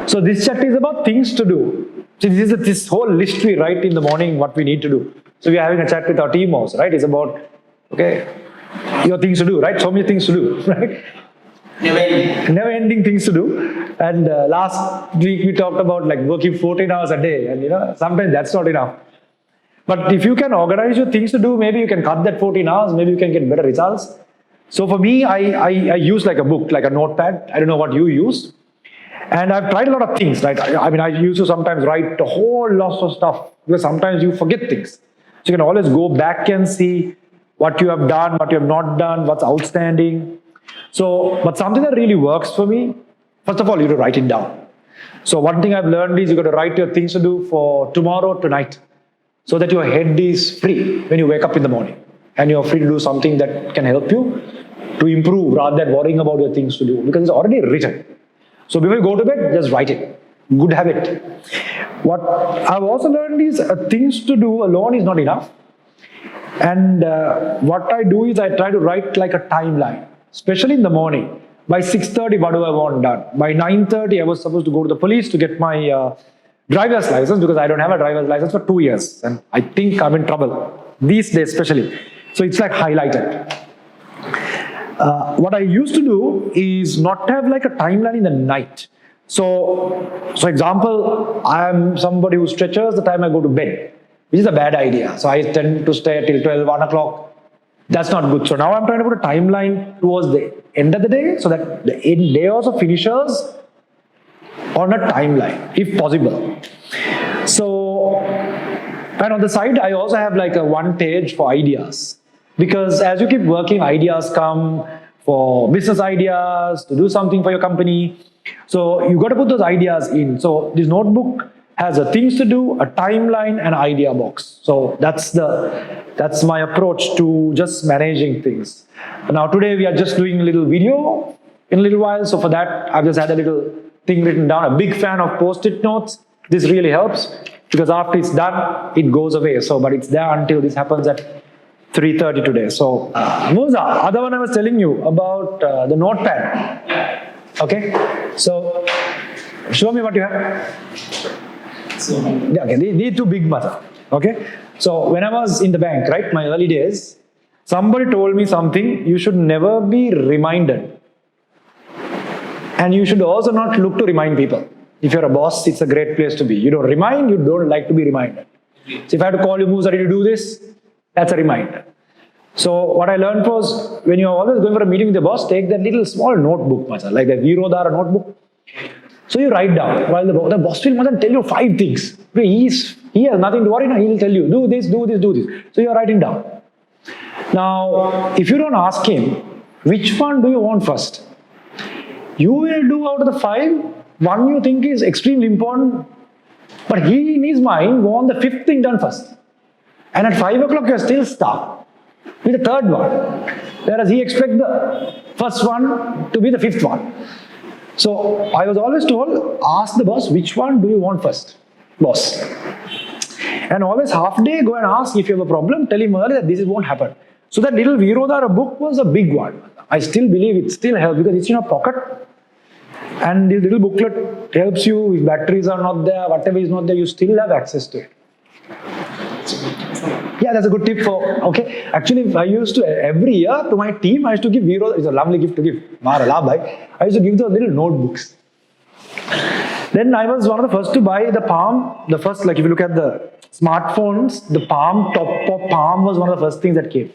So this chapter is about things to do. So this whole list we write in the morning what we need to do. So we are having a chat with our team also, right? It's about, okay, your things to do, right? So many things to do, right? Never ending things to do. And last week we talked about like working 14 hours a day, and sometimes that's not enough. But if you can organize your things to do, maybe you can cut that 14 hours, maybe you can get better results. So for me, I use like a book, like a notepad. I don't know what you use. And I've tried a lot of things, right? I used to sometimes write a whole lot of stuff because sometimes you forget things. So you can always go back and see what you have done, what you have not done, what's outstanding. So, but something that really works for me, first of all, you have to write it down. So one thing I've learned is you got to write your things to do for tomorrow, tonight, so that your head is free when you wake up in the morning and you're free to do something that can help you to improve rather than worrying about your things to do because it's already written. So before you go to bed, just write it. Good habit. What I've also learned is things to do alone is not enough. And what I do is I try to write like a timeline, especially in the morning. By 6:30, what do I want done? By 9:30, I was supposed to go to the police to get my driver's license because I don't have a driver's license for 2 years. And I think I'm in trouble, these days especially. So it's like highlighted. What I used to do is not have like a timeline in the night. So example, I am somebody who stretches the time I go to bed, which is a bad idea. So I tend to stay till 12, 1 o'clock. That's not good. So now I'm trying to put a timeline towards the end of the day so that the day also finishes on a timeline, if possible. So, and on the side, I also have like a 1 page for ideas. Because as you keep working, ideas come for business ideas, to do something for your company. So you got to put those ideas in. So this notebook has a things to do, a timeline, and an idea box. So that's my approach to just managing things. Now today we are just doing a little video in a little while. So for that, I've just had a little thing written down. A big fan of post-it notes. This really helps because after it's done, it goes away. So, but it's there until this happens at 3:30 today. So, Musa, other one I was telling you about the notepad. Okay, so show me what you have. Yeah, okay, these two big buttons. Okay, so when I was in the bank, right, my early days, somebody told me something. You should never be reminded, and you should also not look to remind people. If you're a boss, it's a great place to be. You don't remind, you don't like to be reminded. So if I had to call you, Musa, did you do this? That's a reminder. So what I learned was, when you're always going for a meeting with the boss, take that little small notebook, like the Virodhara notebook. So you write down, while the boss will mustn't tell you 5 things. He has nothing to worry, now he will tell you, do this, do this, do this. So you're writing down. Now, if you don't ask him, which one do you want first? You will do out of the 5, one you think is extremely important, but he in his mind want the 5th thing done first. And at 5 o'clock, you're still stuck with the 3rd one. Whereas he expects the first one to be the 5th one. So I was always told, ask the boss, which one do you want first? Boss. And always half day, go and ask if you have a problem, tell him early that this won't happen. So that little Virodhara book was a big one. I still believe it still helps because it's in your pocket. And this little booklet helps you, if batteries are not there, whatever is not there, you still have access to it. Yeah, that's a good tip for, okay. Actually, I used to, every year to my team, I used to give it's a lovely gift to give. I used to give those little notebooks. Then I was one of the first to buy the Palm, the first, like if you look at the smartphones, the Palm, top of Palm was one of the first things that came.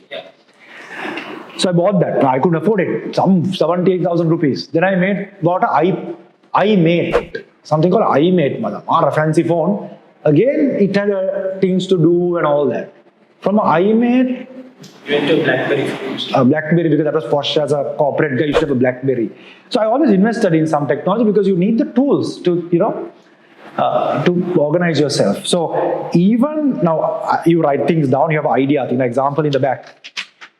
So I bought that. I couldn't afford it, some 78,000 rupees. Then I bought an iMate, something called iMate, a fancy phone. Again, it had things to do and all that. From an iMate, you went to BlackBerry first. BlackBerry, because that was posh. As a corporate guy, you should have a BlackBerry. So I always invested in some technology because you need the tools to, to organize yourself. So even now, you write things down. You have ideas. In example, in the back,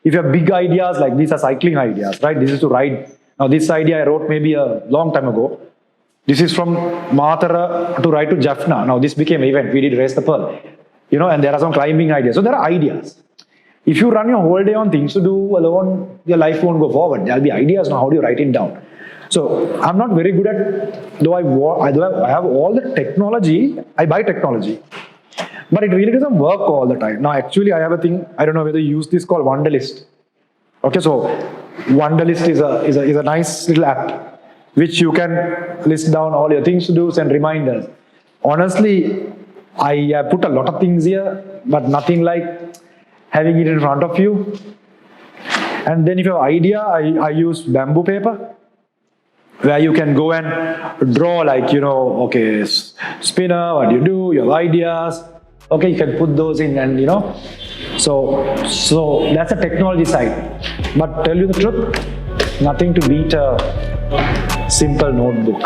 if you have big ideas like these are cycling ideas, right? This is to ride. Now this idea I wrote maybe a long time ago. This is from Matara to ride to Jaffna. Now this became an event. We did Race the Pearl. And there are some climbing ideas. So there are ideas. If you run your whole day on things to do alone, your life won't go forward. There'll be ideas now. How do you write it down? So I'm not very good at, though I have all the technology, I buy technology. But it really doesn't work all the time. Now, actually, I have a thing, I don't know whether you use this, called Wunderlist. Okay, so Wunderlist is a nice little app which you can list down all your things to do and reminders. Honestly, I put a lot of things here, but nothing like having it in front of you. And then if you have idea, I use bamboo paper, where you can go and draw, like, okay, spinner, what you do, your ideas. Okay, you can put those in, and so that's the technology side. But tell you the truth, nothing to beat a simple notebook.